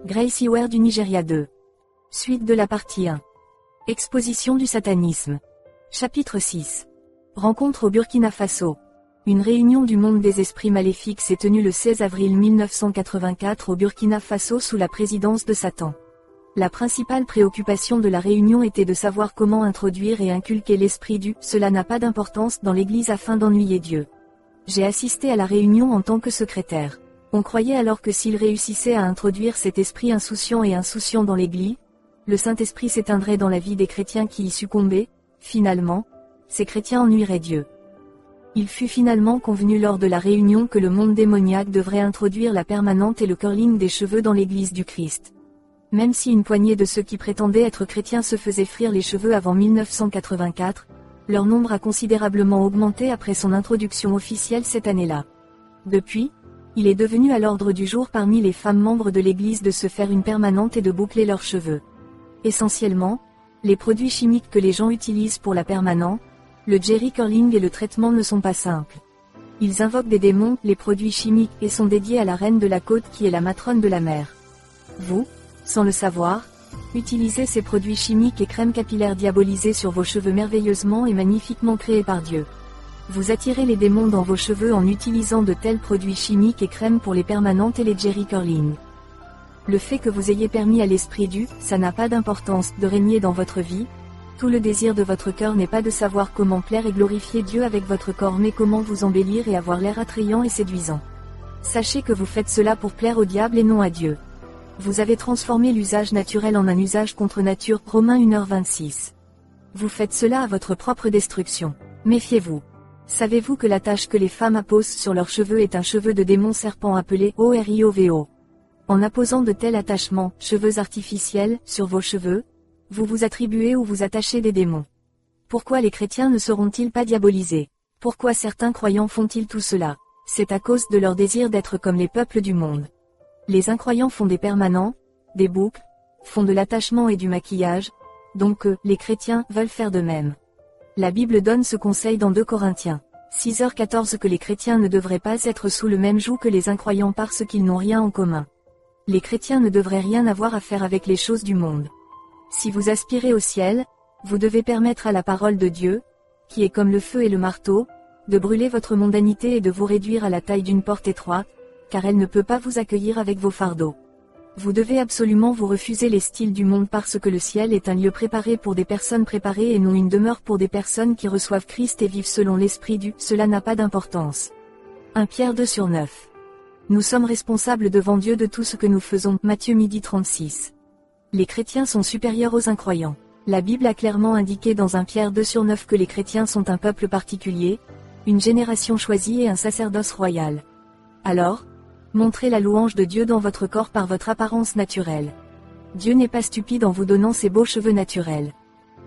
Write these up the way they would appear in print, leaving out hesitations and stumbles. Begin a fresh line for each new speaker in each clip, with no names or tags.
Gracie Ware du Nigeria 2. Suite de la partie 1. Exposition du satanisme. Chapitre 6. Rencontre au Burkina Faso. Une réunion du monde des esprits maléfiques s'est tenue le 16 avril 1984 au Burkina Faso sous la présidence de Satan. La principale préoccupation de la réunion était de savoir comment introduire et inculquer l'esprit du « cela n'a pas d'importance » dans l'Église afin d'ennuyer Dieu. J'ai assisté à la réunion en tant que secrétaire. On croyait alors que s'il réussissait à introduire cet esprit insouciant et insouciant dans l'Église, le Saint-Esprit s'éteindrait dans la vie des chrétiens qui y succombaient. Finalement, ces chrétiens ennuieraient Dieu. Il fut finalement convenu lors de la réunion que le monde démoniaque devrait introduire la permanente et le curling des cheveux dans l'Église du Christ. Même si une poignée de ceux qui prétendaient être chrétiens se faisaient frire les cheveux avant 1984, leur nombre a considérablement augmenté après son introduction officielle cette année-là. Depuis, il est devenu à l'ordre du jour parmi les femmes membres de l'Église de se faire une permanente et de boucler leurs cheveux. Essentiellement, les produits chimiques que les gens utilisent pour la permanente, le jerry curling et le traitement ne sont pas simples. Ils invoquent des démons, les produits chimiques, et sont dédiés à la reine de la côte qui est la matrone de la mer. Vous, sans le savoir, utilisez ces produits chimiques et crèmes capillaires diabolisés sur vos cheveux merveilleusement et magnifiquement créés par Dieu. Vous attirez les démons dans vos cheveux en utilisant de tels produits chimiques et crèmes pour les permanentes et les jerry curling. Le fait que vous ayez permis à l'esprit du « ça n'a pas d'importance » de régner dans votre vie, tout le désir de votre cœur n'est pas de savoir comment plaire et glorifier Dieu avec votre corps mais comment vous embellir et avoir l'air attrayant et séduisant. Sachez que vous faites cela pour plaire au diable et non à Dieu. Vous avez transformé l'usage naturel en un usage contre nature, Romains 1h26. Vous faites cela à votre propre destruction. Méfiez-vous. Savez-vous que la tache que les femmes apposent sur leurs cheveux est un cheveu de démon serpent appelé ORIOVO? En apposant de tels attachements, cheveux artificiels, sur vos cheveux, vous vous attribuez ou vous attachez des démons. Pourquoi les chrétiens ne seront-ils pas diabolisés? Pourquoi certains croyants font-ils tout cela? C'est à cause de leur désir d'être comme les peuples du monde. Les incroyants font des permanents, des boucles, font de l'attachement et du maquillage, donc les chrétiens veulent faire de même. La Bible donne ce conseil dans 2 Corinthiens 6h14 que les chrétiens ne devraient pas être sous le même joug que les incroyants parce qu'ils n'ont rien en commun. Les chrétiens ne devraient rien avoir à faire avec les choses du monde. Si vous aspirez au ciel, vous devez permettre à la parole de Dieu, qui est comme le feu et le marteau, de brûler votre mondanité et de vous réduire à la taille d'une porte étroite, car elle ne peut pas vous accueillir avec vos fardeaux. Vous devez absolument vous refuser les styles du monde parce que le ciel est un lieu préparé pour des personnes préparées et non une demeure pour des personnes qui reçoivent Christ et vivent selon l'esprit du « cela n'a pas d'importance ». 1 Pierre 2/9. Nous sommes responsables devant Dieu de tout ce que nous faisons, Matthieu 12:36. Les chrétiens sont supérieurs aux incroyants. La Bible a clairement indiqué dans 1 Pierre 2/9 que les chrétiens sont un peuple particulier, une génération choisie et un sacerdoce royal. Alors, montrez la louange de Dieu dans votre corps par votre apparence naturelle. Dieu n'est pas stupide en vous donnant ses beaux cheveux naturels.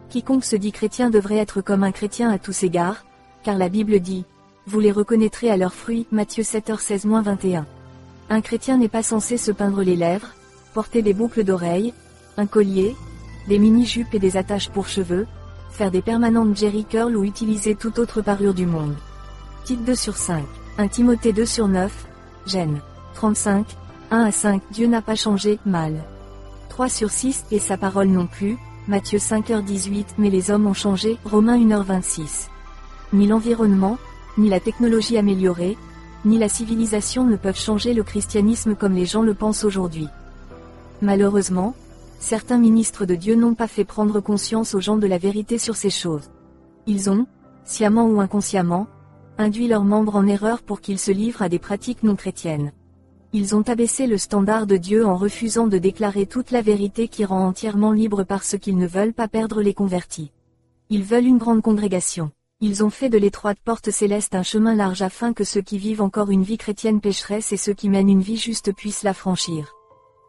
Quiconque se dit chrétien devrait être comme un chrétien à tous égards, car la Bible dit « Vous les reconnaîtrez à leurs fruits » Matthieu 7h16-21. Un chrétien n'est pas censé se peindre les lèvres, porter des boucles d'oreilles, un collier, des mini-jupes et des attaches pour cheveux, faire des permanentes jerry curl ou utiliser toute autre parure du monde. Tite 2/5. 1 Timothée 2/9, Gênes. 35, 1-5, Dieu n'a pas changé, mal. 3/6, et sa parole non plus, Matthieu 5h18, mais les hommes ont changé, Romains 1h26. Ni l'environnement, ni la technologie améliorée, ni la civilisation ne peuvent changer le christianisme comme les gens le pensent aujourd'hui. Malheureusement, certains ministres de Dieu n'ont pas fait prendre conscience aux gens de la vérité sur ces choses. Ils ont, sciemment ou inconsciemment, induit leurs membres en erreur pour qu'ils se livrent à des pratiques non chrétiennes. Ils ont abaissé le standard de Dieu en refusant de déclarer toute la vérité qui rend entièrement libre parce qu'ils ne veulent pas perdre les convertis. Ils veulent une grande congrégation. Ils ont fait de l'étroite porte céleste un chemin large afin que ceux qui vivent encore une vie chrétienne pécheresse et ceux qui mènent une vie juste puissent la franchir.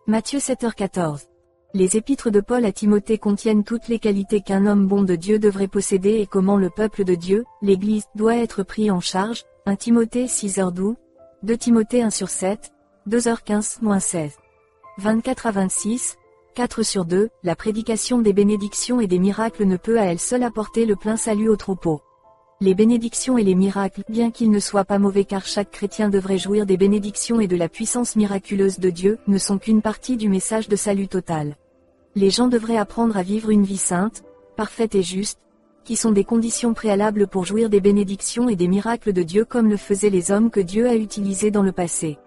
Matthieu 7h14. Les épîtres de Paul à Timothée contiennent toutes les qualités qu'un homme bon de Dieu devrait posséder et comment le peuple de Dieu, l'Église, doit être pris en charge, 1 Timothée 6h12, 2 Timothée 1/7, 2h15-16. 24-26, 4/2, la prédication des bénédictions et des miracles ne peut à elle seule apporter le plein salut au troupeau. Les bénédictions et les miracles, bien qu'ils ne soient pas mauvais car chaque chrétien devrait jouir des bénédictions et de la puissance miraculeuse de Dieu, ne sont qu'une partie du message de salut total. Les gens devraient apprendre à vivre une vie sainte, parfaite et juste, qui sont des conditions préalables pour jouir des bénédictions et des miracles de Dieu comme le faisaient les hommes que Dieu a utilisés dans le passé.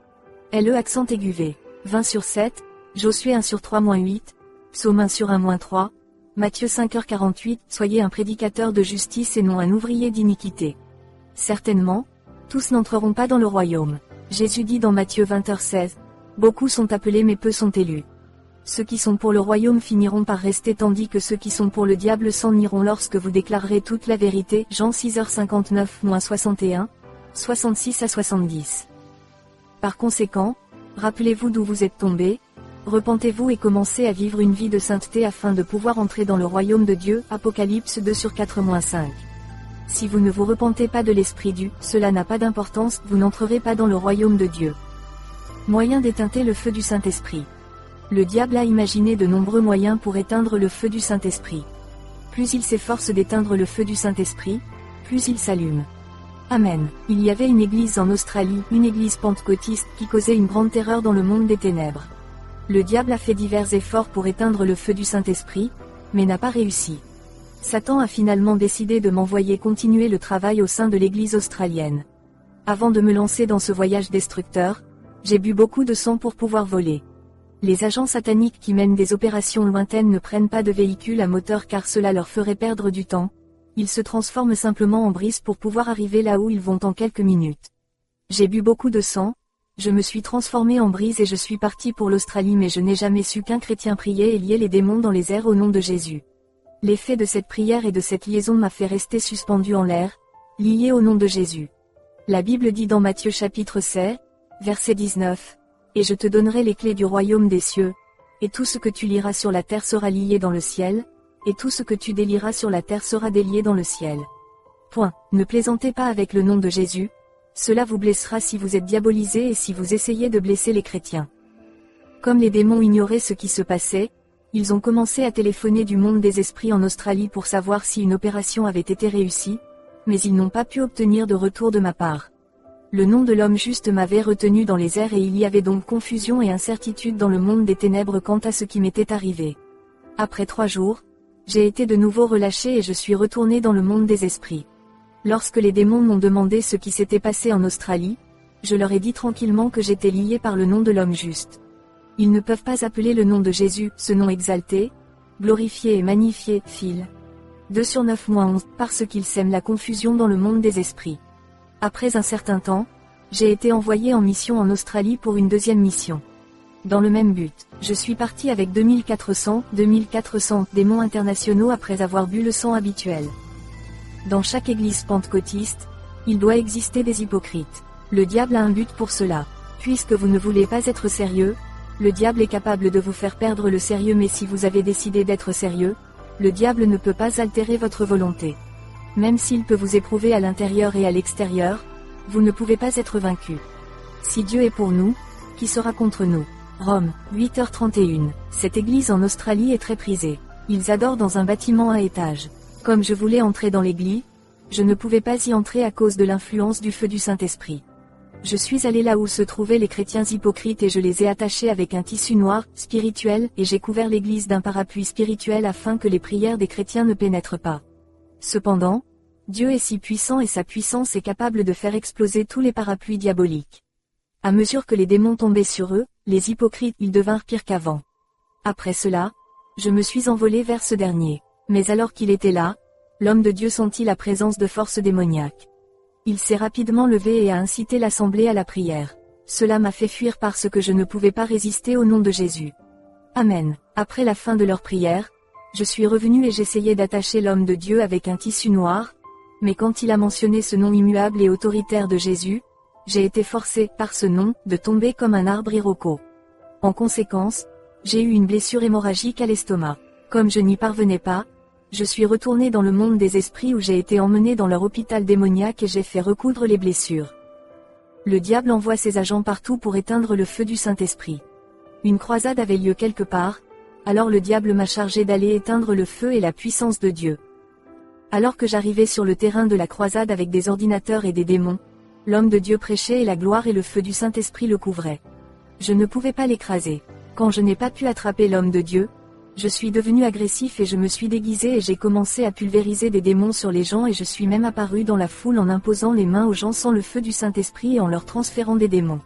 LE accent aigu V. 20/7, Josué 1/3-8, Psaume 1/1-3, Matthieu 5h48, soyez un prédicateur de justice et non un ouvrier d'iniquité. Certainement, tous n'entreront pas dans le royaume. Jésus dit dans Matthieu 20h16, beaucoup sont appelés mais peu sont élus. Ceux qui sont pour le royaume finiront par rester tandis que ceux qui sont pour le diable s'en iront lorsque vous déclarerez toute la vérité. Jean 6h59-61, 66-70. Par conséquent, rappelez-vous d'où vous êtes tombés, repentez-vous et commencez à vivre une vie de sainteté afin de pouvoir entrer dans le royaume de Dieu. Apocalypse 2/4-5. Si vous ne vous repentez pas de l'esprit du, cela n'a pas d'importance, vous n'entrerez pas dans le royaume de Dieu. Moyen d'éteindre le feu du Saint-Esprit. Le diable a imaginé de nombreux moyens pour éteindre le feu du Saint-Esprit. Plus il s'efforce d'éteindre le feu du Saint-Esprit, plus il s'allume. Amen. Il y avait une église en Australie, une église pentecôtiste, qui causait une grande terreur dans le monde des ténèbres. Le diable a fait divers efforts pour éteindre le feu du Saint-Esprit, mais n'a pas réussi. Satan a finalement décidé de m'envoyer continuer le travail au sein de l'église australienne. Avant de me lancer dans ce voyage destructeur, j'ai bu beaucoup de sang pour pouvoir voler. Les agents sataniques qui mènent des opérations lointaines ne prennent pas de véhicule à moteur car cela leur ferait perdre du temps. Ils se transforment simplement en brise pour pouvoir arriver là où ils vont en quelques minutes. J'ai bu beaucoup de sang, je me suis transformé en brise et je suis parti pour l'Australie mais je n'ai jamais su qu'un chrétien priait et liait les démons dans les airs au nom de Jésus. L'effet de cette prière et de cette liaison m'a fait rester suspendu en l'air, lié au nom de Jésus. La Bible dit dans Matthieu chapitre 16, verset 19, « Et je te donnerai les clés du royaume des cieux, et tout ce que tu liras sur la terre sera lié dans le ciel, et tout ce que tu délieras sur la terre sera délié dans le ciel. » Point. Ne plaisantez pas avec le nom de Jésus, cela vous blessera si vous êtes diabolisé et si vous essayez de blesser les chrétiens. Comme les démons ignoraient ce qui se passait, ils ont commencé à téléphoner du monde des esprits en Australie pour savoir si une opération avait été réussie, mais ils n'ont pas pu obtenir de retour de ma part. Le nom de l'homme juste m'avait retenu dans les airs et il y avait donc confusion et incertitude dans le monde des ténèbres quant à ce qui m'était arrivé. Après 3 jours, j'ai été de nouveau relâché et je suis retourné dans le monde des esprits. Lorsque les démons m'ont demandé ce qui s'était passé en Australie, je leur ai dit tranquillement que j'étais lié par le nom de l'homme juste. Ils ne peuvent pas appeler le nom de Jésus, ce nom exalté, glorifié et magnifié, fil. 2/9-11, parce qu'ils sèment la confusion dans le monde des esprits. Après un certain temps, j'ai été envoyé en mission en Australie pour une deuxième mission. Dans le même but, je suis parti avec 2400 démons internationaux après avoir bu le sang habituel. Dans chaque église pentecôtiste, il doit exister des hypocrites. Le diable a un but pour cela. Puisque vous ne voulez pas être sérieux, le diable est capable de vous faire perdre le sérieux mais si vous avez décidé d'être sérieux, le diable ne peut pas altérer votre volonté. Même s'il peut vous éprouver à l'intérieur et à l'extérieur, vous ne pouvez pas être vaincu. Si Dieu est pour nous, qui sera contre nous? Rome, 8h31. Cette église en Australie est très prisée. Ils adorent dans un bâtiment à étages. Comme je voulais entrer dans l'église, je ne pouvais pas y entrer à cause de l'influence du feu du Saint-Esprit. Je suis allé là où se trouvaient les chrétiens hypocrites et je les ai attachés avec un tissu noir, spirituel, et j'ai couvert l'église d'un parapluie spirituel afin que les prières des chrétiens ne pénètrent pas. Cependant, Dieu est si puissant et sa puissance est capable de faire exploser tous les parapluies diaboliques. À mesure que les démons tombaient sur eux, les hypocrites, ils devinrent pires qu'avant. Après cela, je me suis envolé vers ce dernier. Mais alors qu'il était là, l'homme de Dieu sentit la présence de forces démoniaques. Il s'est rapidement levé et a incité l'assemblée à la prière. Cela m'a fait fuir parce que je ne pouvais pas résister au nom de Jésus. Amen. Après la fin de leur prière, je suis revenu et j'essayais d'attacher l'homme de Dieu avec un tissu noir, mais quand il a mentionné ce nom immuable et autoritaire de Jésus, j'ai été forcé, par ce nom, de tomber comme un arbre iroko. En conséquence, j'ai eu une blessure hémorragique à l'estomac. Comme je n'y parvenais pas, je suis retourné dans le monde des esprits où j'ai été emmené dans leur hôpital démoniaque et j'ai fait recoudre les blessures. Le diable envoie ses agents partout pour éteindre le feu du Saint-Esprit. Une croisade avait lieu quelque part, alors le diable m'a chargé d'aller éteindre le feu et la puissance de Dieu. Alors que j'arrivais sur le terrain de la croisade avec des ordinateurs et des démons, l'homme de Dieu prêchait et la gloire et le feu du Saint-Esprit le couvraient. Je ne pouvais pas l'écraser. Quand je n'ai pas pu attraper l'homme de Dieu, je suis devenu agressif et je me suis déguisé et j'ai commencé à pulvériser des démons sur les gens et je suis même apparu dans la foule en imposant les mains aux gens sans le feu du Saint-Esprit et en leur transférant des démons.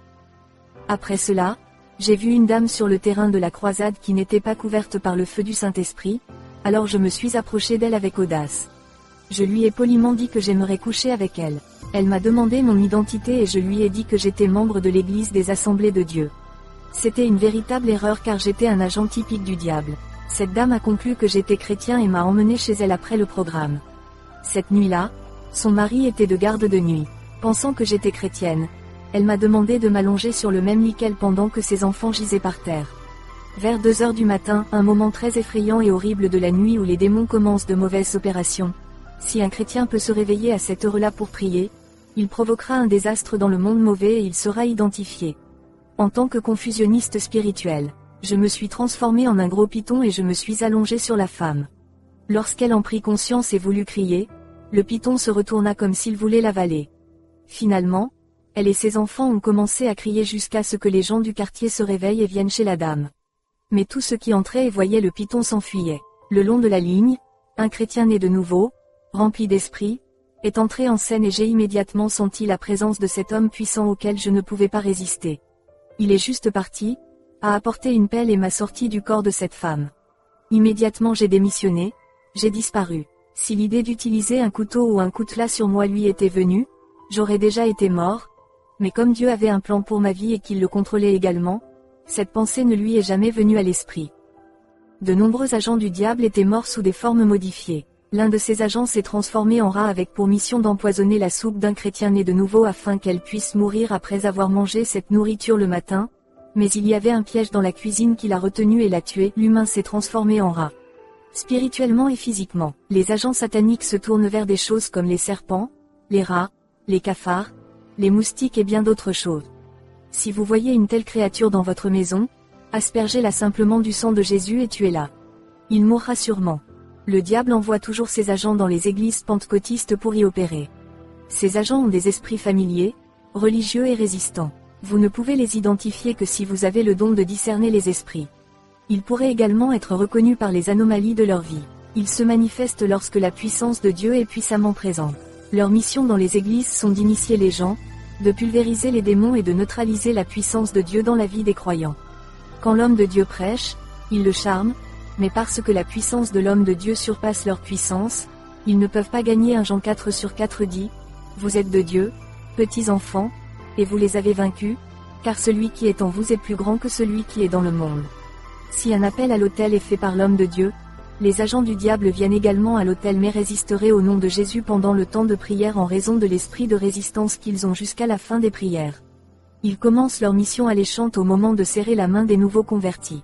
Après cela, j'ai vu une dame sur le terrain de la croisade qui n'était pas couverte par le feu du Saint-Esprit, alors je me suis approché d'elle avec audace. Je lui ai poliment dit que j'aimerais coucher avec elle. Elle m'a demandé mon identité et je lui ai dit que j'étais membre de l'Église des Assemblées de Dieu. C'était une véritable erreur car j'étais un agent typique du diable. Cette dame a conclu que j'étais chrétien et m'a emmené chez elle après le programme. Cette nuit-là, son mari était de garde de nuit. Pensant que j'étais chrétienne, elle m'a demandé de m'allonger sur le même lit qu'elle pendant que ses enfants gisaient par terre. Vers 2 heures du matin, un moment très effrayant et horrible de la nuit où les démons commencent de mauvaises opérations. Si un chrétien peut se réveiller à cette heure-là pour prier, il provoquera un désastre dans le monde mauvais et il sera identifié. En tant que confusionniste spirituel, je me suis transformé en un gros python et je me suis allongé sur la femme. Lorsqu'elle en prit conscience et voulut crier, le python se retourna comme s'il voulait l'avaler. Finalement, elle et ses enfants ont commencé à crier jusqu'à ce que les gens du quartier se réveillent et viennent chez la dame. Mais tous ceux qui entraient et voyaient le python s'enfuyaient. Le long de la ligne, un chrétien né de nouveau, rempli d'esprit, est entré en scène et j'ai immédiatement senti la présence de cet homme puissant auquel je ne pouvais pas résister. Il est juste parti, a apporté une pelle et m'a sorti du corps de cette femme. Immédiatement j'ai démissionné, j'ai disparu. Si l'idée d'utiliser un couteau ou un coutelas sur moi lui était venue, j'aurais déjà été mort, mais comme Dieu avait un plan pour ma vie et qu'il le contrôlait également, cette pensée ne lui est jamais venue à l'esprit. De nombreux agents du diable étaient morts sous des formes modifiées. L'un de ces agents s'est transformé en rat avec pour mission d'empoisonner la soupe d'un chrétien né de nouveau afin qu'elle puisse mourir après avoir mangé cette nourriture le matin, mais il y avait un piège dans la cuisine qui l'a retenu et l'a tué. L'humain s'est transformé en rat. Spirituellement et physiquement, les agents sataniques se tournent vers des choses comme les serpents, les rats, les cafards, les moustiques et bien d'autres choses. Si vous voyez une telle créature dans votre maison, aspergez-la simplement du sang de Jésus et tuez-la. Il mourra sûrement. Le diable envoie toujours ses agents dans les églises pentecôtistes pour y opérer. Ces agents ont des esprits familiers, religieux et résistants. Vous ne pouvez les identifier que si vous avez le don de discerner les esprits. Ils pourraient également être reconnus par les anomalies de leur vie. Ils se manifestent lorsque la puissance de Dieu est puissamment présente. Leur mission dans les églises sont d'initier les gens, de pulvériser les démons et de neutraliser la puissance de Dieu dans la vie des croyants. Quand l'homme de Dieu prêche, il le charme, mais parce que la puissance de l'homme de Dieu surpasse leur puissance, ils ne peuvent pas gagner. 1 Jean 4:4 dit, « Vous êtes de Dieu, petits enfants, et vous les avez vaincus, car celui qui est en vous est plus grand que celui qui est dans le monde. » Si un appel à l'autel est fait par l'homme de Dieu, les agents du diable viennent également à l'autel mais résisteraient au nom de Jésus pendant le temps de prière en raison de l'esprit de résistance qu'ils ont jusqu'à la fin des prières. Ils commencent leur mission alléchante au moment de serrer la main des nouveaux convertis.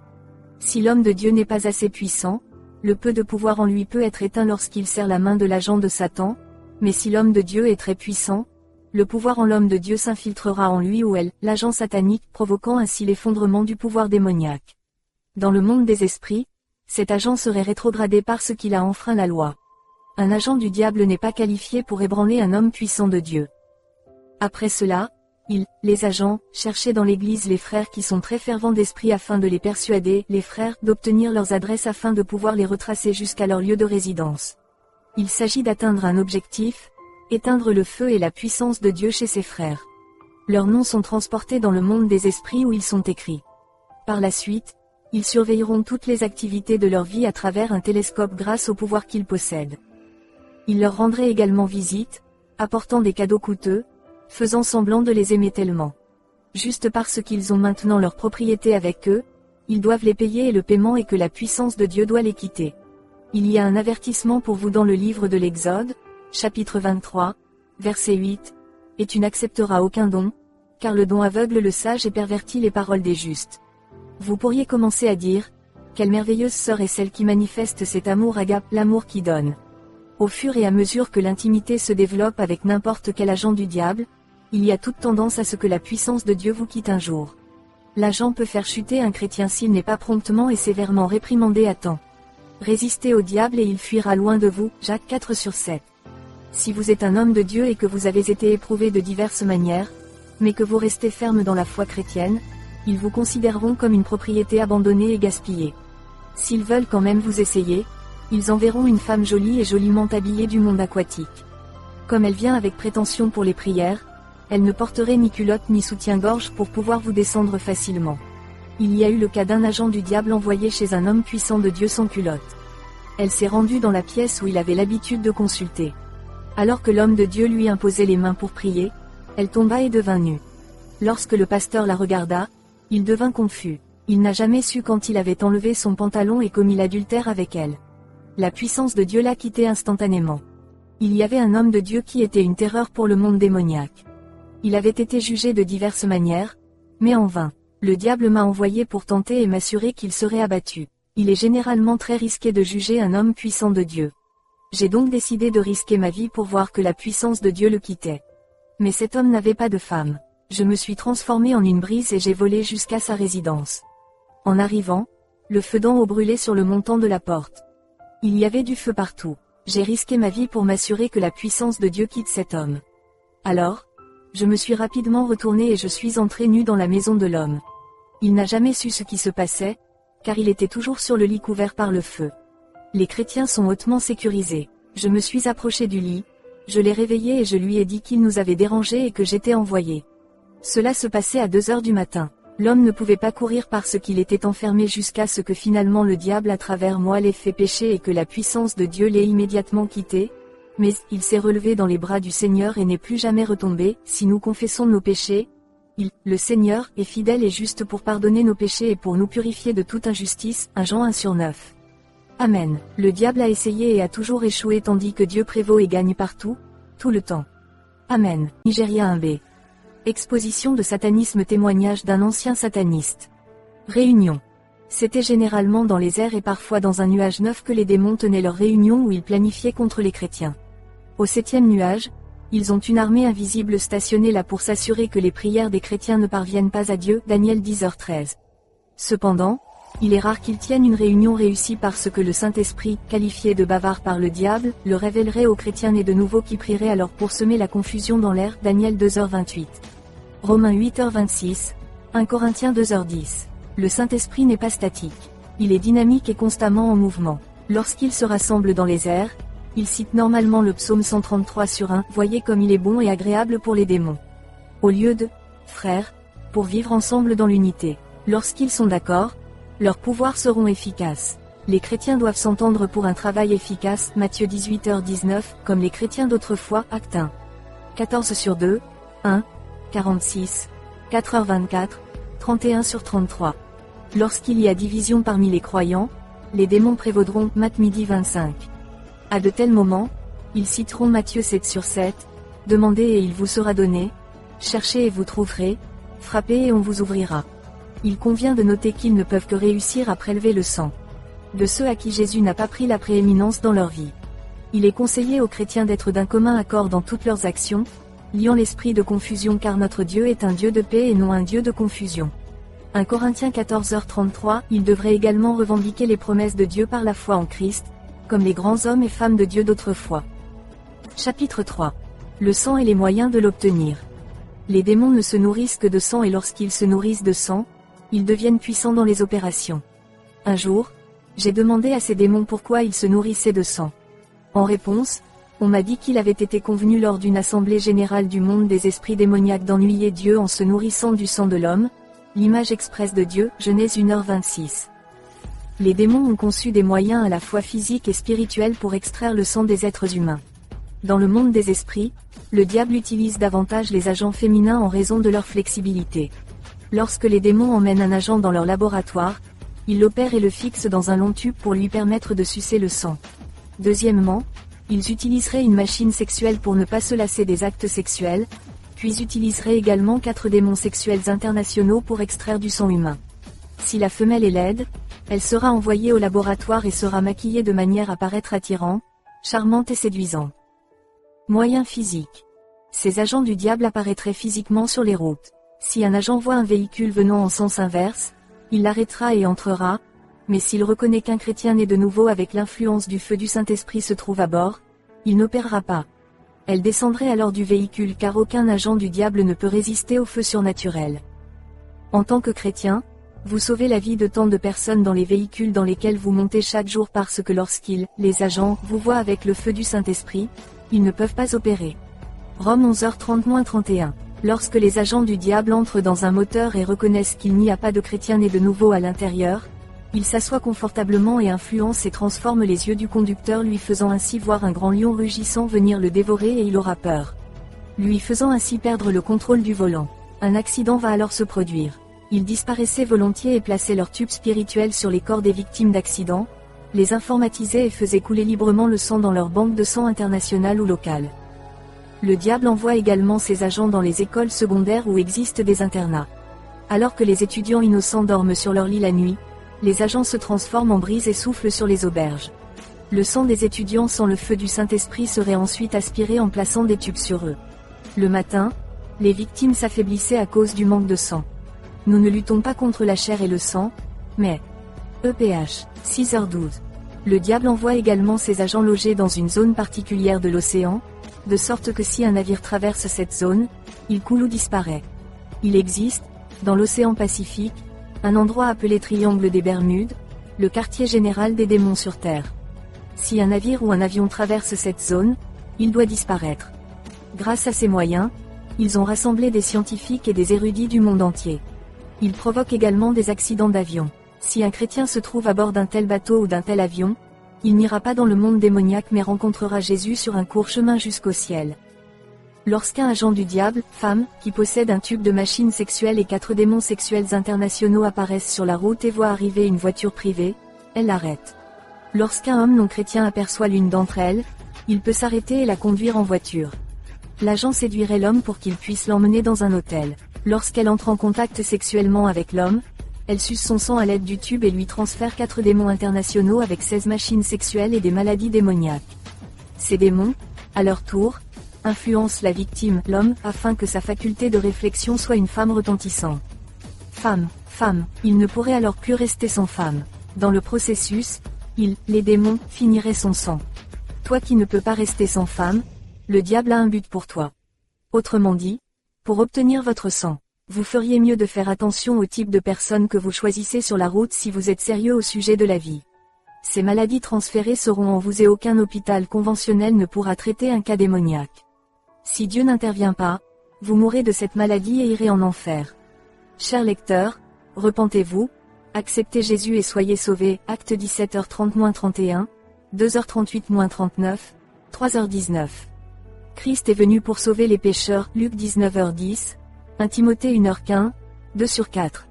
Si l'homme de Dieu n'est pas assez puissant, le peu de pouvoir en lui peut être éteint lorsqu'il serre la main de l'agent de Satan, mais si l'homme de Dieu est très puissant, le pouvoir en l'homme de Dieu s'infiltrera en lui ou elle, l'agent satanique, provoquant ainsi l'effondrement du pouvoir démoniaque. Dans le monde des esprits, cet agent serait rétrogradé parce qu'il a enfreint la loi. Un agent du diable n'est pas qualifié pour ébranler un homme puissant de Dieu. Après cela, les agents, cherchaient dans l'église les frères qui sont très fervents d'esprit afin de les persuader, les frères, d'obtenir leurs adresses afin de pouvoir les retracer jusqu'à leur lieu de résidence. Il s'agit d'atteindre un objectif, éteindre le feu et la puissance de Dieu chez ses frères. Leurs noms sont transportés dans le monde des esprits où ils sont écrits. Par la suite, ils surveilleront toutes les activités de leur vie à travers un télescope grâce au pouvoir qu'ils possèdent. Ils leur rendraient également visite, apportant des cadeaux coûteux, faisant semblant de les aimer tellement. Juste parce qu'ils ont maintenant leur propriété avec eux, ils doivent les payer et le paiement est que la puissance de Dieu doit les quitter. Il y a un avertissement pour vous dans le livre de l'Exode, chapitre 23, verset 8, « Et tu n'accepteras aucun don, car le don aveugle le sage et pervertit les paroles des justes. » Vous pourriez commencer à dire, « Quelle merveilleuse sœur est celle qui manifeste cet amour agape, l'amour qui donne. » Au fur et à mesure que l'intimité se développe avec n'importe quel agent du diable, il y a toute tendance à ce que la puissance de Dieu vous quitte un jour. L'agent peut faire chuter un chrétien s'il n'est pas promptement et sévèrement réprimandé à temps. Résistez au diable et il fuira loin de vous. Jacques 4/7. Si vous êtes un homme de Dieu et que vous avez été éprouvé de diverses manières, mais que vous restez ferme dans la foi chrétienne, ils vous considéreront comme une propriété abandonnée et gaspillée. S'ils veulent quand même vous essayer, ils enverront une femme jolie et joliment habillée du monde aquatique. Comme elle vient avec prétention pour les prières, elle ne porterait ni culotte ni soutien-gorge pour pouvoir vous descendre facilement. Il y a eu le cas d'un agent du diable envoyé chez un homme puissant de Dieu sans culotte. Elle s'est rendue dans la pièce où il avait l'habitude de consulter. Alors que l'homme de Dieu lui imposait les mains pour prier, elle tomba et devint nue. Lorsque le pasteur la regarda, il devint confus. Il n'a jamais su quand il avait enlevé son pantalon et commis l'adultère avec elle. La puissance de Dieu l'a quitté instantanément. Il y avait un homme de Dieu qui était une terreur pour le monde démoniaque. Il avait été jugé de diverses manières, mais en vain. Le diable m'a envoyé pour tenter et m'assurer qu'il serait abattu. Il est généralement très risqué de juger un homme puissant de Dieu. J'ai donc décidé de risquer ma vie pour voir que la puissance de Dieu le quittait. Mais cet homme n'avait pas de femme. Je me suis transformé en une brise et j'ai volé jusqu'à sa résidence. En arrivant, le feu d'en haut brûlait sur le montant de la porte. Il y avait du feu partout. J'ai risqué ma vie pour m'assurer que la puissance de Dieu quitte cet homme. Alors, je me suis rapidement retourné et je suis entré nu dans la maison de l'homme. Il n'a jamais su ce qui se passait, car il était toujours sur le lit couvert par le feu. Les chrétiens sont hautement sécurisés. Je me suis approché du lit, je l'ai réveillé et je lui ai dit qu'il nous avait dérangés et que j'étais envoyé. Cela se passait à 2 heures du matin. L'homme ne pouvait pas courir parce qu'il était enfermé jusqu'à ce que finalement le diable à travers moi l'ait fait pécher et que la puissance de Dieu l'ait immédiatement quitté. Mais il s'est relevé dans les bras du Seigneur et n'est plus jamais retombé. Si nous confessons nos péchés, le Seigneur, est fidèle et juste pour pardonner nos péchés et pour nous purifier de toute injustice. 1 Jean 1/9. Amen. Le diable a essayé et a toujours échoué tandis que Dieu prévaut et gagne partout, tout le temps. Amen. Nigeria 1b. Exposition de satanisme. Témoignage d'un ancien sataniste. Réunion. C'était généralement dans les airs et parfois dans un nuage neuf que les démons tenaient leur réunion où ils planifiaient contre les chrétiens. Au 7e nuage, ils ont une armée invisible stationnée là pour s'assurer que les prières des chrétiens ne parviennent pas à Dieu. Daniel 10h13. Cependant, il est rare qu'ils tiennent une réunion réussie parce que le Saint-Esprit, qualifié de bavard par le diable, le révélerait aux chrétiens nés de nouveau qui prieraient alors pour semer la confusion dans l'air. Daniel 2h28. Romains 8h26. 1 Corinthiens 2h10. Le Saint-Esprit n'est pas statique. Il est dynamique et constamment en mouvement. Lorsqu'il se rassemble dans les airs, il cite normalement le psaume 133/1. Voyez comme il est bon et agréable pour les démons. Au lieu de « frères », pour vivre ensemble dans l'unité. Lorsqu'ils sont d'accord, leurs pouvoirs seront efficaces. Les chrétiens doivent s'entendre pour un travail efficace. Matthieu 18h19, comme les chrétiens d'autrefois. Acte 1. 14/2, 1, 46, 4h24, 31/33. Lorsqu'il y a division parmi les croyants, les démons prévaudront. Matt midi 25. À de tels moments, ils citeront Matthieu 7/7, demandez et il vous sera donné, cherchez et vous trouverez, frappez et on vous ouvrira. Il convient de noter qu'ils ne peuvent que réussir à prélever le sang de ceux à qui Jésus n'a pas pris la prééminence dans leur vie. Il est conseillé aux chrétiens d'être d'un commun accord dans toutes leurs actions, liant l'esprit de confusion car notre Dieu est un Dieu de paix et non un Dieu de confusion. 1 Corinthiens 14h33. Il devrait également revendiquer les promesses de Dieu par la foi en Christ, comme les grands hommes et femmes de Dieu d'autrefois. Chapitre 3. Le sang et les moyens de l'obtenir. Les démons ne se nourrissent que de sang et lorsqu'ils se nourrissent de sang, ils deviennent puissants dans les opérations. Un jour, j'ai demandé à ces démons pourquoi ils se nourrissaient de sang. En réponse, on m'a dit qu'il avait été convenu lors d'une assemblée générale du monde des esprits démoniaques d'ennuyer Dieu en se nourrissant du sang de l'homme, l'image expresse de Dieu. Genèse 1h26. Les démons ont conçu des moyens à la fois physiques et spirituels pour extraire le sang des êtres humains. Dans le monde des esprits, le diable utilise davantage les agents féminins en raison de leur flexibilité. Lorsque les démons emmènent un agent dans leur laboratoire, ils l'opèrent et le fixent dans un long tube pour lui permettre de sucer le sang. Deuxièmement, ils utiliseraient une machine sexuelle pour ne pas se lasser des actes sexuels, puis utiliseraient également 4 démons sexuels internationaux pour extraire du sang humain. Si la femelle est laide, elle sera envoyée au laboratoire et sera maquillée de manière à paraître attirante, charmante et séduisante. Moyens physiques. Ces agents du diable apparaîtraient physiquement sur les routes. Si un agent voit un véhicule venant en sens inverse, il l'arrêtera et entrera, Mais s'il reconnaît qu'un chrétien né de nouveau avec l'influence du feu du Saint-Esprit se trouve à bord, il n'opérera pas. Elle descendrait alors du véhicule car aucun agent du diable ne peut résister au feu surnaturel. En tant que chrétien, vous sauvez la vie de tant de personnes dans les véhicules dans lesquels vous montez chaque jour parce que lorsqu'ils, les agents, vous voient avec le feu du Saint-Esprit, ils ne peuvent pas opérer. Rome 11h30-31. Lorsque les agents du diable entrent dans un moteur et reconnaissent qu'il n'y a pas de chrétien né de nouveau à l'intérieur, ils s'assoient confortablement et influencent et transforment les yeux du conducteur lui faisant ainsi voir un grand lion rugissant venir le dévorer et il aura peur. Lui faisant ainsi perdre le contrôle du volant. Un accident va alors se produire. Ils disparaissaient volontiers et plaçaient leurs tubes spirituels sur les corps des victimes d'accidents, les informatisaient et faisaient couler librement le sang dans leur banque de sang internationale ou locale. Le diable envoie également ses agents dans les écoles secondaires où existent des internats. Alors que les étudiants innocents dorment sur leur lit la nuit, les agents se transforment en brise et soufflent sur les auberges. Le sang des étudiants sans le feu du Saint-Esprit serait ensuite aspiré en plaçant des tubes sur eux. Le matin, les victimes s'affaiblissaient à cause du manque de sang. Nous ne luttons pas contre la chair et le sang, mais EPH, 6h12. Le diable envoie également ses agents logés dans une zone particulière de l'océan, de sorte que si un navire traverse cette zone, il coule ou disparaît. Il existe, dans l'océan Pacifique, un endroit appelé Triangle des Bermudes, le quartier général des démons sur Terre. Si un navire ou un avion traverse cette zone, il doit disparaître. Grâce à ces moyens, ils ont rassemblé des scientifiques et des érudits du monde entier. Ils provoquent également des accidents d'avion. Si un chrétien se trouve à bord d'un tel bateau ou d'un tel avion, il n'ira pas dans le monde démoniaque mais rencontrera Jésus sur un court chemin jusqu'au ciel. Lorsqu'un agent du diable, femme, qui possède un tube de machine sexuelle et 4 démons sexuels internationaux apparaissent sur la route et voit arriver une voiture privée, elle l'arrête. Lorsqu'un homme non chrétien aperçoit l'une d'entre elles, il peut s'arrêter et la conduire en voiture. L'agent séduirait l'homme pour qu'il puisse l'emmener dans un hôtel. Lorsqu'elle entre en contact sexuellement avec l'homme, elle suce son sang à l'aide du tube et lui transfère 4 démons internationaux avec 16 machines sexuelles et des maladies démoniaques. Ces démons, à leur tour, influencent la victime, l'homme, afin que sa faculté de réflexion soit une femme retentissante. Femme, il ne pourrait alors plus rester sans femme. Dans le processus, les démons, finiraient son sang. Toi qui ne peux pas rester sans femme, le diable a un but pour toi. Autrement dit, pour obtenir votre sang, vous feriez mieux de faire attention au type de personne que vous choisissez sur la route si vous êtes sérieux au sujet de la vie. Ces maladies transférées seront en vous et aucun hôpital conventionnel ne pourra traiter un cas démoniaque. Si Dieu n'intervient pas, vous mourrez de cette maladie et irez en enfer. Chers lecteurs, repentez-vous, acceptez Jésus et soyez sauvés, acte 17h30-31, 2h38-39, 3h19. Christ est venu pour sauver les pécheurs, Luc 19h10, 1 Timothée 1h15, 2/4.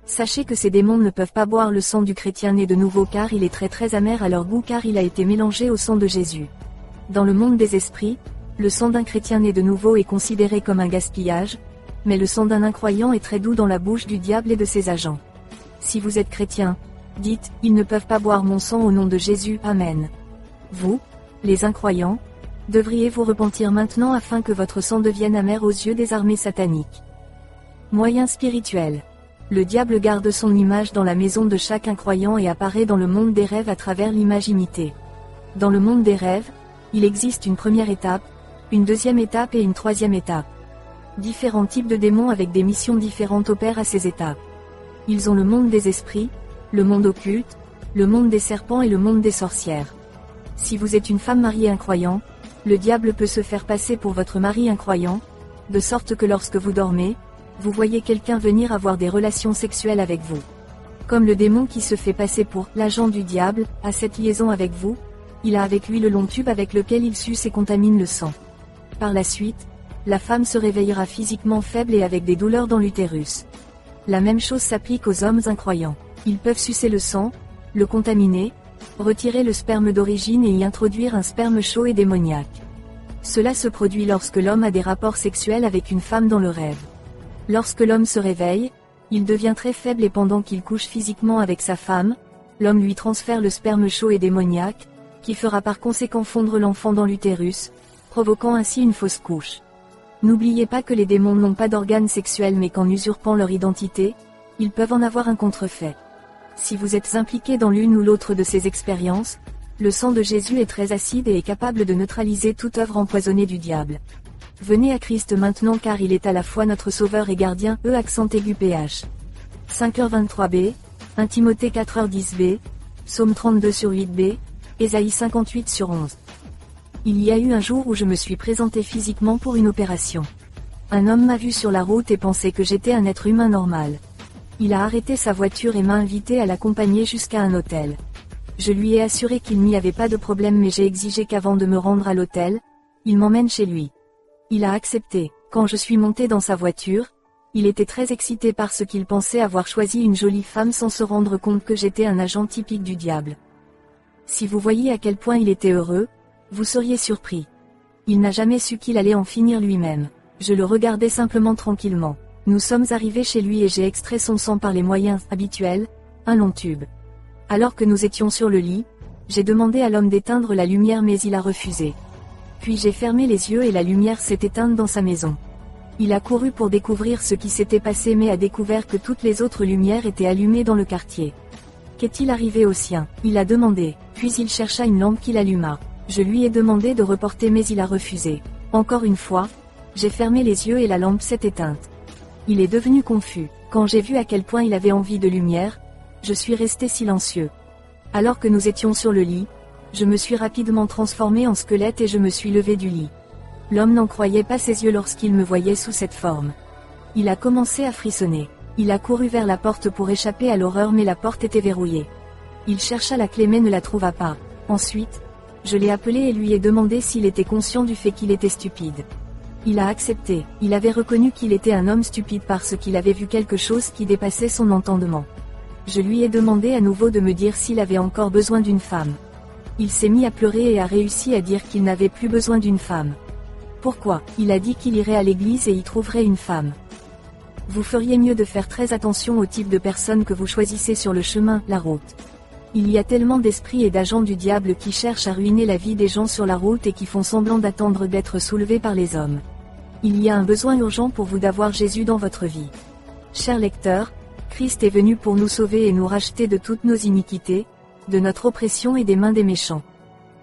Sachez que ces démons ne peuvent pas boire le sang du chrétien né de nouveau car il est très amer à leur goût car il a été mélangé au sang de Jésus. Dans le monde des esprits, le sang d'un chrétien né de nouveau est considéré comme un gaspillage, mais le sang d'un incroyant est très doux dans la bouche du diable et de ses agents. Si vous êtes chrétien, dites, ils ne peuvent pas boire mon sang au nom de Jésus, Amen. Vous, les incroyants, devriez vous repentir maintenant afin que votre sang devienne amer aux yeux des armées sataniques. Moyens spirituels. Le diable garde son image dans la maison de chaque incroyant et apparaît dans le monde des rêves à travers l'image imitée. Dans le monde des rêves, il existe une première étape, une deuxième étape et une troisième étape. Différents types de démons avec des missions différentes opèrent à ces étapes. Ils ont le monde des esprits, le monde occulte, le monde des serpents et le monde des sorcières. Si vous êtes une femme mariée incroyant, le diable peut se faire passer pour votre mari incroyant, de sorte que lorsque vous dormez, vous voyez quelqu'un venir avoir des relations sexuelles avec vous. Comme le démon qui se fait passer pour l'agent du diable a cette liaison avec vous, il a avec lui le long tube avec lequel il suce et contamine le sang. Par la suite, la femme se réveillera physiquement faible et avec des douleurs dans l'utérus. La même chose s'applique aux hommes incroyants. Ils peuvent sucer le sang, le contaminer, retirer le sperme d'origine et y introduire un sperme chaud et démoniaque. Cela se produit lorsque l'homme a des rapports sexuels avec une femme dans le rêve. Lorsque l'homme se réveille, il devient très faible et pendant qu'il couche physiquement avec sa femme, l'homme lui transfère le sperme chaud et démoniaque, qui fera par conséquent fondre l'enfant dans l'utérus, provoquant ainsi une fausse couche. N'oubliez pas que les démons n'ont pas d'organes sexuels mais qu'en usurpant leur identité, ils peuvent en avoir un contrefait. Si vous êtes impliqué dans l'une ou l'autre de ces expériences, le sang de Jésus est très acide et est capable de neutraliser toute œuvre empoisonnée du diable. Venez à Christ maintenant car il est à la fois notre sauveur et gardien, accent aigu ph. 5h23b, 1 Timothée 4h10b, Psaume 32/8b, Ésaïe 58/11. Il y a eu un jour où je me suis présenté physiquement pour une opération. Un homme m'a vu sur la route et pensait que j'étais un être humain normal. Il a arrêté sa voiture et m'a invité à l'accompagner jusqu'à un hôtel. Je lui ai assuré qu'il n'y avait pas de problème mais j'ai exigé qu'avant de me rendre à l'hôtel, il m'emmène chez lui. Il a accepté. Quand je suis monté dans sa voiture, il était très excité parce qu'il pensait avoir choisi une jolie femme sans se rendre compte que j'étais un agent typique du diable. Si vous voyiez à quel point il était heureux, vous seriez surpris. Il n'a jamais su qu'il allait en finir lui-même. Je le regardais simplement tranquillement. Nous sommes arrivés chez lui et j'ai extrait son sang par les moyens habituels, un long tube. Alors que nous étions sur le lit, j'ai demandé à l'homme d'éteindre la lumière mais il a refusé. Puis j'ai fermé les yeux et la lumière s'est éteinte dans sa maison. Il a couru pour découvrir ce qui s'était passé mais a découvert que toutes les autres lumières étaient allumées dans le quartier. Qu'est-il arrivé au sien? Il a demandé, puis il chercha une lampe qu'il alluma. Je lui ai demandé de reporter mais il a refusé. Encore une fois, j'ai fermé les yeux et la lampe s'est éteinte. Il est devenu confus. Quand j'ai vu à quel point il avait envie de lumière, je suis resté silencieux. Alors que nous étions sur le lit, je me suis rapidement transformé en squelette et je me suis levé du lit. L'homme n'en croyait pas ses yeux lorsqu'il me voyait sous cette forme. Il a commencé à frissonner. Il a couru vers la porte pour échapper à l'horreur mais la porte était verrouillée. Il chercha la clé mais ne la trouva pas. Ensuite, je l'ai appelé et lui ai demandé s'il était conscient du fait qu'il était stupide. Il a accepté. Il avait reconnu qu'il était un homme stupide parce qu'il avait vu quelque chose qui dépassait son entendement. Je lui ai demandé à nouveau de me dire s'il avait encore besoin d'une femme. Il s'est mis à pleurer et a réussi à dire qu'il n'avait plus besoin d'une femme. Pourquoi? Il a dit qu'il irait à l'église et y trouverait une femme. Vous feriez mieux de faire très attention au type de personnes que vous choisissez sur le chemin, la route. Il y a tellement d'esprits et d'agents du diable qui cherchent à ruiner la vie des gens sur la route et qui font semblant d'attendre d'être soulevés par les hommes. Il y a un besoin urgent pour vous d'avoir Jésus dans votre vie. Chers lecteurs, Christ est venu pour nous sauver et nous racheter de toutes nos iniquités, de notre oppression et des mains des méchants.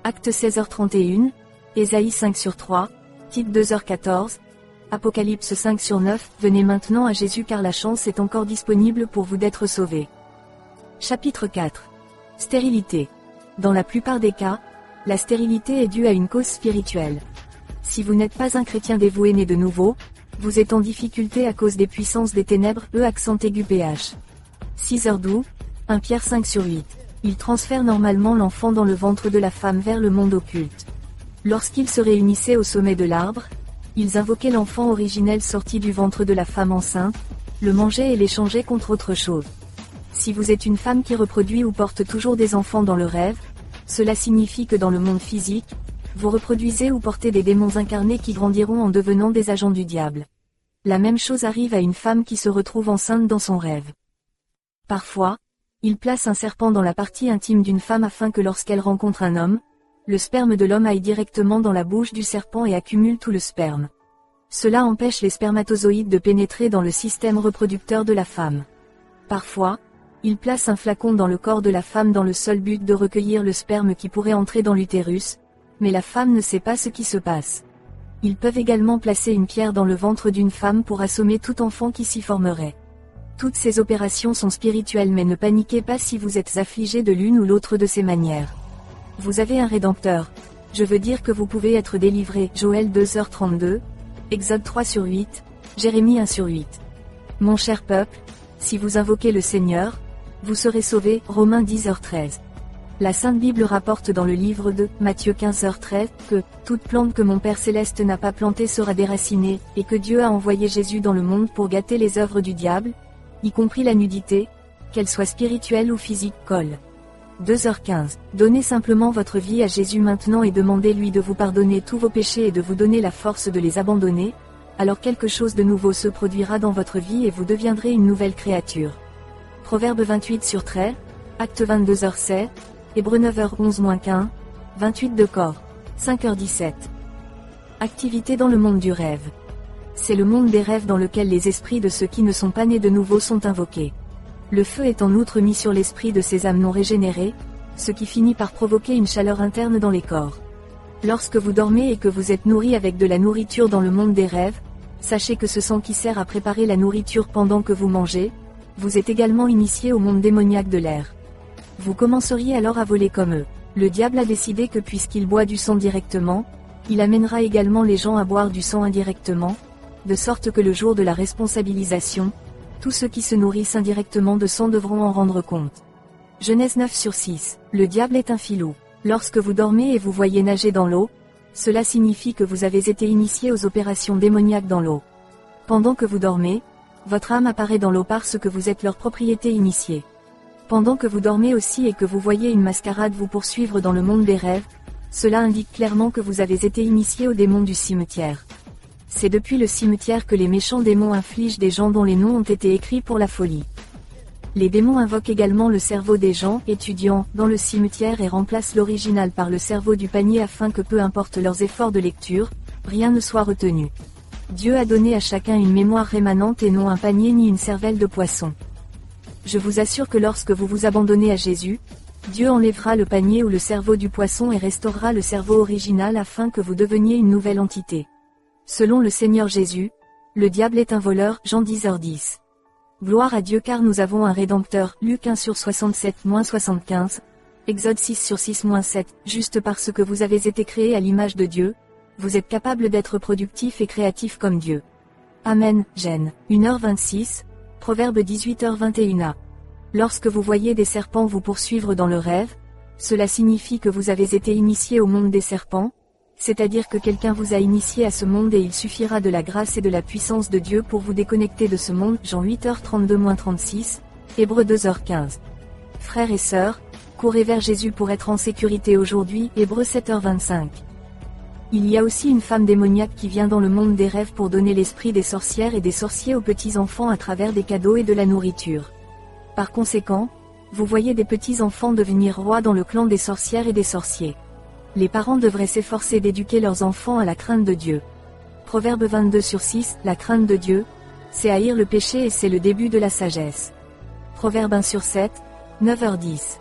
Acte 16h31, Ésaïe 5/3, Tite 2h14, Apocalypse 5/9, venez maintenant à Jésus car la chance est encore disponible pour vous d'être sauvés. Chapitre 4. Stérilité. Dans la plupart des cas, la stérilité est due à une cause spirituelle. Si vous n'êtes pas un chrétien dévoué né de nouveau, vous êtes en difficulté à cause des puissances des ténèbres, accent aigu ph. 6h12, 1 Pierre 5/8. Il transfère normalement l'enfant dans le ventre de la femme vers le monde occulte. Lorsqu'ils se réunissaient au sommet de l'arbre, ils invoquaient l'enfant originel sorti du ventre de la femme enceinte, le mangeaient et l'échangeaient contre autre chose. Si vous êtes une femme qui reproduit ou porte toujours des enfants dans le rêve, cela signifie que dans le monde physique, vous reproduisez ou portez des démons incarnés qui grandiront en devenant des agents du diable. La même chose arrive à une femme qui se retrouve enceinte dans son rêve. Parfois, il place un serpent dans la partie intime d'une femme afin que lorsqu'elle rencontre un homme, le sperme de l'homme aille directement dans la bouche du serpent et accumule tout le sperme. Cela empêche les spermatozoïdes de pénétrer dans le système reproducteur de la femme. Parfois, il place un flacon dans le corps de la femme dans le seul but de recueillir le sperme qui pourrait entrer dans l'utérus, mais la femme ne sait pas ce qui se passe. Ils peuvent également placer une pierre dans le ventre d'une femme pour assommer tout enfant qui s'y formerait. Toutes ces opérations sont spirituelles mais ne paniquez pas si vous êtes affligé de l'une ou l'autre de ces manières. Vous avez un rédempteur. Je veux dire que vous pouvez être délivré. Joël 2h32, Exode 3/8, Jérémie 1/8. Mon cher peuple, si vous invoquez le Seigneur, vous serez sauvés. Romains 10h13. La Sainte Bible rapporte dans le livre de Matthieu 15h13 que « Toute plante que mon Père Céleste n'a pas plantée sera déracinée » et que Dieu a envoyé Jésus dans le monde pour gâter les œuvres du diable, y compris la nudité, qu'elle soit spirituelle ou physique. Col. 2h15. Donnez simplement votre vie à Jésus maintenant et demandez-lui de vous pardonner tous vos péchés et de vous donner la force de les abandonner, alors quelque chose de nouveau se produira dans votre vie et vous deviendrez une nouvelle créature. Proverbe 28/13, Acte 22h7, Hébreux 9h11-15, 28 de Cor. 5h17. Activité dans le monde du rêve. C'est le monde des rêves dans lequel les esprits de ceux qui ne sont pas nés de nouveau sont invoqués. Le feu est en outre mis sur l'esprit de ces âmes non régénérées, ce qui finit par provoquer une chaleur interne dans les corps. Lorsque vous dormez et que vous êtes nourri avec de la nourriture dans le monde des rêves, sachez que ce sang qui sert à préparer la nourriture pendant que vous mangez, vous êtes également initié au monde démoniaque de l'air. Vous commenceriez alors à voler comme eux. Le diable a décidé que puisqu'il boit du sang directement, il amènera également les gens à boire du sang indirectement, de sorte que le jour de la responsabilisation, tous ceux qui se nourrissent indirectement de sang devront en rendre compte. Genèse 9/6. Le diable est un filou. Lorsque vous dormez et vous voyez nager dans l'eau, cela signifie que vous avez été initié aux opérations démoniaques dans l'eau. Pendant que vous dormez, votre âme apparaît dans l'eau parce que vous êtes leur propriété initiée. Pendant que vous dormez aussi et que vous voyez une mascarade vous poursuivre dans le monde des rêves, cela indique clairement que vous avez été initié aux démons du cimetière. C'est depuis le cimetière que les méchants démons infligent des gens dont les noms ont été écrits pour la folie. Les démons invoquent également le cerveau des gens étudiants dans le cimetière et remplacent l'original par le cerveau du panier afin que peu importe leurs efforts de lecture, rien ne soit retenu. Dieu a donné à chacun une mémoire rémanente et non un panier ni une cervelle de poisson. Je vous assure que lorsque vous vous abandonnez à Jésus, Dieu enlèvera le panier ou le cerveau du poisson et restaurera le cerveau original afin que vous deveniez une nouvelle entité. Selon le Seigneur Jésus, le diable est un voleur, Jean 10h10. Gloire à Dieu car nous avons un Rédempteur, Luc 1/67-75, Exode 6/6-7, juste parce que vous avez été créés à l'image de Dieu, vous êtes capable d'être productif et créatif comme Dieu. Amen, Gen. 1h26, Proverbe 18h21a. Lorsque vous voyez des serpents vous poursuivre dans le rêve, cela signifie que vous avez été initié au monde des serpents, c'est-à-dire que quelqu'un vous a initié à ce monde et il suffira de la grâce et de la puissance de Dieu pour vous déconnecter de ce monde. Jean 8h32-36, Hébreux 2h15. Frères et sœurs, courez vers Jésus pour être en sécurité aujourd'hui. Hébreux 7h25. Il y a aussi une femme démoniaque qui vient dans le monde des rêves pour donner l'esprit des sorcières et des sorciers aux petits-enfants à travers des cadeaux et de la nourriture. Par conséquent, vous voyez des petits-enfants devenir rois dans le clan des sorcières et des sorciers. Les parents devraient s'efforcer d'éduquer leurs enfants à la crainte de Dieu. Proverbe 22/6, la crainte de Dieu, c'est haïr le péché et c'est le début de la sagesse. Proverbe 1/7, 9h10.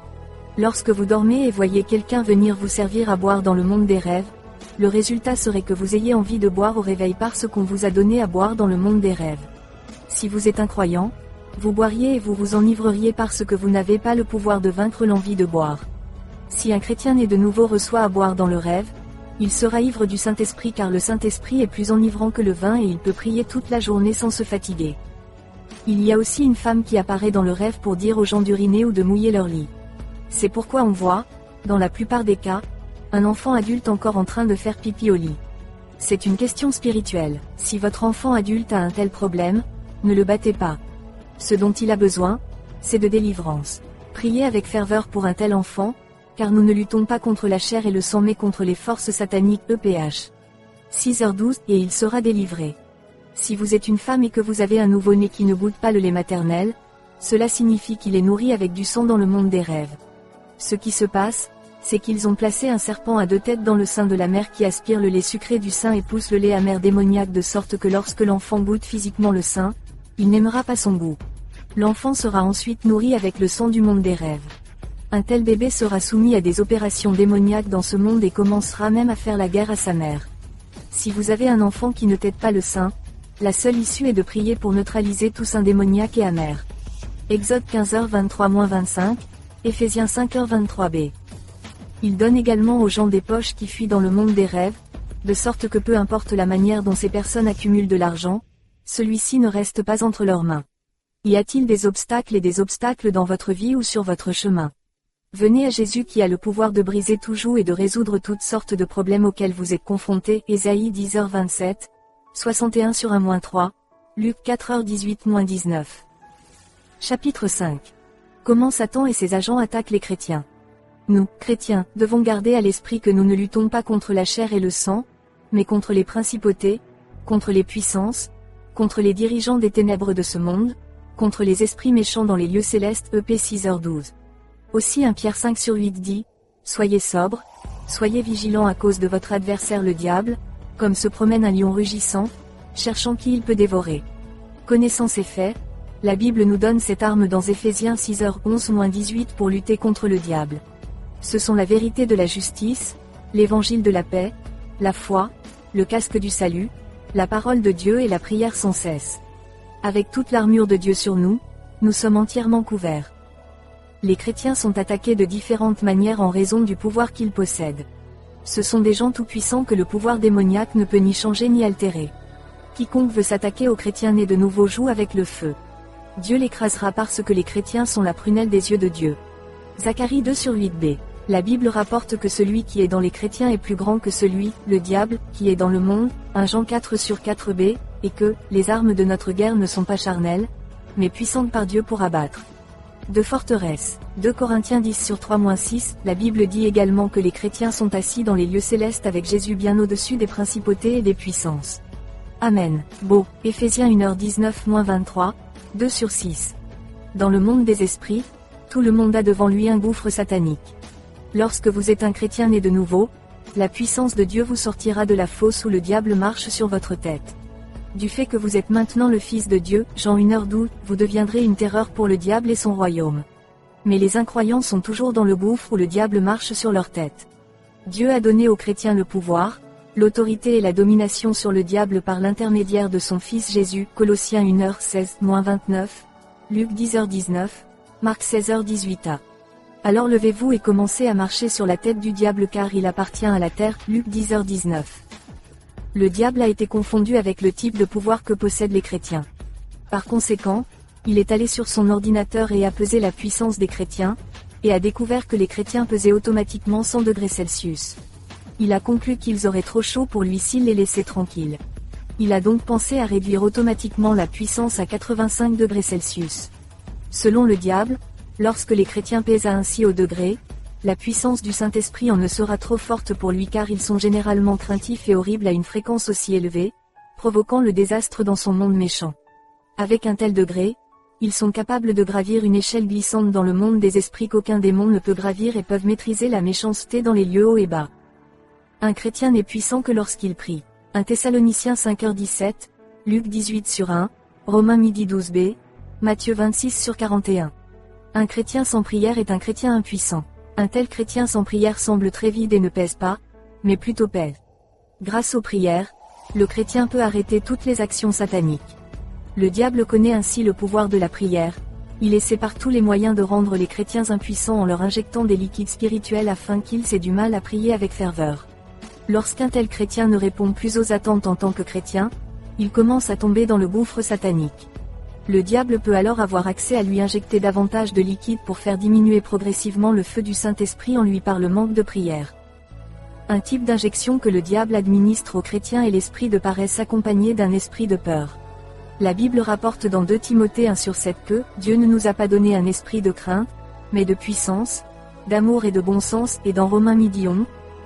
Lorsque vous dormez et voyez quelqu'un venir vous servir à boire dans le monde des rêves, le résultat serait que vous ayez envie de boire au réveil parce qu'on vous a donné à boire dans le monde des rêves. Si vous êtes un croyant, vous boiriez et vous vous enivreriez parce que vous n'avez pas le pouvoir de vaincre l'envie de boire. Si un chrétien né de nouveau reçoit à boire dans le rêve, il sera ivre du Saint-Esprit car le Saint-Esprit est plus enivrant que le vin et il peut prier toute la journée sans se fatiguer. Il y a aussi une femme qui apparaît dans le rêve pour dire aux gens d'uriner ou de mouiller leur lit. C'est pourquoi on voit, dans la plupart des cas, un enfant adulte encore en train de faire pipi au lit. C'est une question spirituelle. Si votre enfant adulte a un tel problème, ne le battez pas. Ce dont il a besoin, c'est de délivrance. Priez avec ferveur pour un tel enfant, car nous ne luttons pas contre la chair et le sang mais contre les forces sataniques. EPH. 6h12 et il sera délivré. Si vous êtes une femme et que vous avez un nouveau-né qui ne goûte pas le lait maternel, cela signifie qu'il est nourri avec du sang dans le monde des rêves. Ce qui se passe, c'est qu'ils ont placé un serpent à 2 têtes dans le sein de la mère qui aspire le lait sucré du sein et pousse le lait amer démoniaque de sorte que lorsque l'enfant goûte physiquement le sein, il n'aimera pas son goût. L'enfant sera ensuite nourri avec le sang du monde des rêves. Un tel bébé sera soumis à des opérations démoniaques dans ce monde et commencera même à faire la guerre à sa mère. Si vous avez un enfant qui ne tête pas le sein, la seule issue est de prier pour neutraliser tout sein démoniaque et amer. Exode 15h23-25, Éphésiens 5h23b. Il donne également aux gens des poches qui fuient dans le monde des rêves, de sorte que peu importe la manière dont ces personnes accumulent de l'argent, celui-ci ne reste pas entre leurs mains. Y a-t-il des obstacles et des obstacles dans votre vie ou sur votre chemin? Venez à Jésus qui a le pouvoir de briser tout joug et de résoudre toutes sortes de problèmes auxquels vous êtes confrontés. Ésaïe 10h27, 61/1-3, Luc 4h18-19. Chapitre 5. Comment Satan et ses agents attaquent les chrétiens. Nous, chrétiens, devons garder à l'esprit que nous ne luttons pas contre la chair et le sang, mais contre les principautés, contre les puissances, contre les dirigeants des ténèbres de ce monde, contre les esprits méchants dans les lieux célestes. EP 6h12. Aussi 1 Pierre 5/8 dit, « Soyez sobres, soyez vigilants à cause de votre adversaire le diable, comme se promène un lion rugissant, cherchant qui il peut dévorer. » Connaissant ces faits, La Bible nous donne cette arme dans Éphésiens 6h11-18 pour lutter contre le diable. Ce sont la vérité de la justice, l'évangile de la paix, la foi, le casque du salut, la parole de Dieu et la prière sans cesse. Avec toute l'armure de Dieu sur nous, nous sommes entièrement couverts. Les chrétiens sont attaqués de différentes manières en raison du pouvoir qu'ils possèdent. Ce sont des gens tout-puissants que le pouvoir démoniaque ne peut ni changer ni altérer. Quiconque veut s'attaquer aux chrétiens nés de nouveau joue avec le feu. Dieu l'écrasera parce que les chrétiens sont la prunelle des yeux de Dieu. Zacharie 2/8b. La Bible rapporte que celui qui est dans les chrétiens est plus grand que celui, le diable, qui est dans le monde, 1 Jean 4/4b, et que, les armes de notre guerre ne sont pas charnelles, mais puissantes par Dieu pour abattre de forteresses. 2 Corinthiens 10/3-6, la Bible dit également que les chrétiens sont assis dans les lieux célestes avec Jésus bien au-dessus des principautés et des puissances. Amen. Beau. Éphésiens 1h19-23, 2/6. Dans le monde des esprits, tout le monde a devant lui un gouffre satanique. Lorsque vous êtes un chrétien né de nouveau, la puissance de Dieu vous sortira de la fosse où le diable marche sur votre tête. Du fait que vous êtes maintenant le Fils de Dieu, Jean 1h12, vous deviendrez une terreur pour le diable et son royaume. Mais les incroyants sont toujours dans le gouffre où le diable marche sur leur tête. Dieu a donné aux chrétiens le pouvoir, l'autorité et la domination sur le diable par l'intermédiaire de son Fils Jésus, Colossiens 1h16-29, Luc 10h19, Marc 16h18a. Alors levez-vous et commencez à marcher sur la tête du diable car il appartient à la terre, Luc 10h19. Le diable a été confondu avec le type de pouvoir que possèdent les chrétiens. Par conséquent, il est allé sur son ordinateur et a pesé la puissance des chrétiens, et a découvert que les chrétiens pesaient automatiquement 100 degrés Celsius. Il a conclu qu'ils auraient trop chaud pour lui s'il les laissait tranquilles. Il a donc pensé à réduire automatiquement la puissance à 85 degrés Celsius. Selon le diable, lorsque les chrétiens pèsent ainsi au degré, la puissance du Saint-Esprit en ne sera trop forte pour lui car ils sont généralement craintifs et horribles à une fréquence aussi élevée, provoquant le désastre dans son monde méchant. Avec un tel degré, ils sont capables de gravir une échelle glissante dans le monde des esprits qu'aucun démon ne peut gravir et peuvent maîtriser la méchanceté dans les lieux hauts et bas. Un chrétien n'est puissant que lorsqu'il prie. 1 Thessaloniciens 5h17, Luc 18/1, Romains 12b, Matthieu 26/41. Un chrétien sans prière est un chrétien impuissant. Un tel chrétien sans prière semble très vide et ne pèse pas, mais plutôt pèse. Grâce aux prières, le chrétien peut arrêter toutes les actions sataniques. Le diable connaît ainsi le pouvoir de la prière, il essaie par tous les moyens de rendre les chrétiens impuissants en leur injectant des liquides spirituels afin qu'ils aient du mal à prier avec ferveur. Lorsqu'un tel chrétien ne répond plus aux attentes en tant que chrétien, il commence à tomber dans le gouffre satanique. Le diable peut alors avoir accès à lui injecter davantage de liquide pour faire diminuer progressivement le feu du Saint-Esprit en lui par le manque de prière. Un type d'injection que le diable administre aux chrétiens est l'esprit de paresse accompagné d'un esprit de peur. La Bible rapporte dans 2 Timothée 1/7 que « Dieu ne nous a pas donné un esprit de crainte, mais de puissance, d'amour et de bon sens » et dans Romains 11,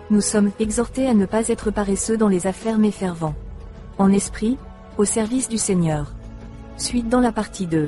nous sommes exhortés à ne pas être paresseux dans les affaires mais fervents. En esprit, au service du Seigneur. Suite dans la partie 2.